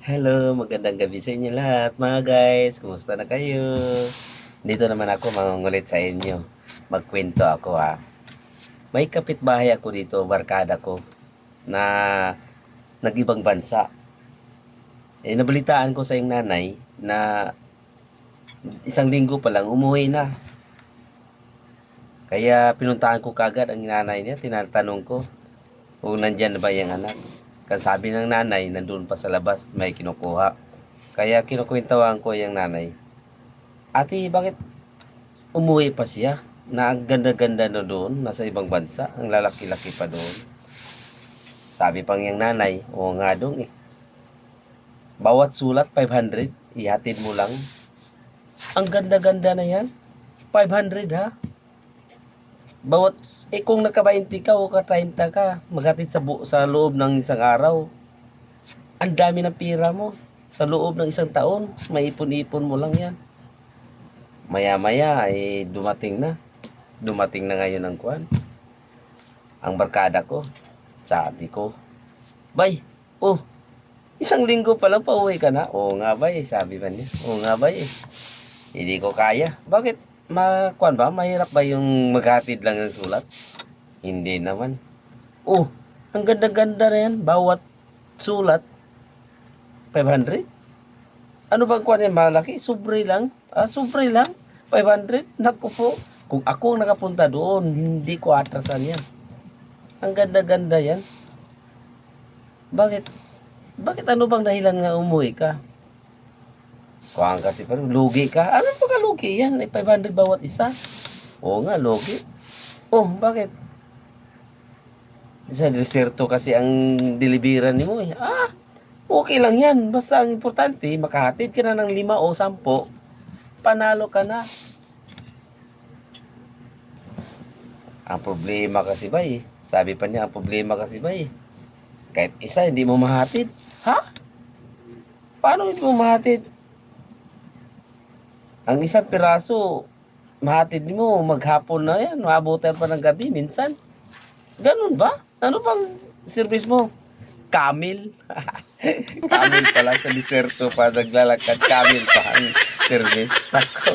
Hello, magandang gabi sa inyo lahat mga guys. Kumusta na kayo? Dito naman ako mangungulit sa inyo. Magkwento ako ha. May kapitbahay ako dito, barkada ko, na nag-ibang bansa. Nabalitaan ko sa yung nanay na isang linggo pa lang umuwi na. Kaya pinuntahan ko kagad ang nanay niya, tinatanong ko kung nandyan na ba yung anak. Kan sabi ng nanay, nandun pa sa labas, may kinukuha. Kaya kinukwentawan ko yung nanay. Ate, bakit umuwi pa siya? Na ang ganda-ganda na doon, nasa ibang bansa, ang lalaki-laki pa doon. Sabi pang yung nanay, oo nga dong eh. Bawat sulat, 500, ihatid mo lang. Ang ganda-ganda na yan. 500 ha? Bawat, kung naka-20 ka o ka-30 ka, maghatid sa loob ng isang araw. Ang dami ng pira mo. Sa loob ng isang taon, maipon-ipon mo lang yan. Maya-maya, dumating na. Dumating na ngayon ang kwan. Ang barkada ko. Sabi ko, bay, oh, isang linggo pa lang pauwi ka na. Oo nga bay, sabi ba niya. Oo nga bay, hindi ko kaya. Bakit? Kwan ba? Mahirap ba yung maghatid lang ng sulat? Hindi naman. Oh, ang ganda-ganda na yan. Bawat sulat, 500? Ano bang kwan yan? Malaki? Sobre lang? Sobre lang? 500? Naku po. Kung ako ang nakapunta doon, hindi ko atrasan yan. Ang ganda-ganda yan. Bakit? Bakit ano bang dahilan nga umuwi ka? Kuhaan kasi parang lugi ka. Ano pa ka lugi yan? 500 bawat isa. Oo nga, lugi. Oh, bakit? Sa deserto kasi ang deliveran ni mo eh. Okay lang yan. Basta ang importante, makahatid ka na ng 5 o 10, panalo ka na. Ang problema kasi ba eh. Sabi pa niya, ang problema kasi ba eh. Kahit isa, hindi mo mahatid. Ha? Paano hindi mo mahatid? Ang isang piraso, mahatid mo, maghapon na yan. Maabutan pa ng gabi, minsan. Ganun ba? Ano bang service mo? Camel? Camel pala sa deserto pa naglalakad. Camel pa ang service. Ako.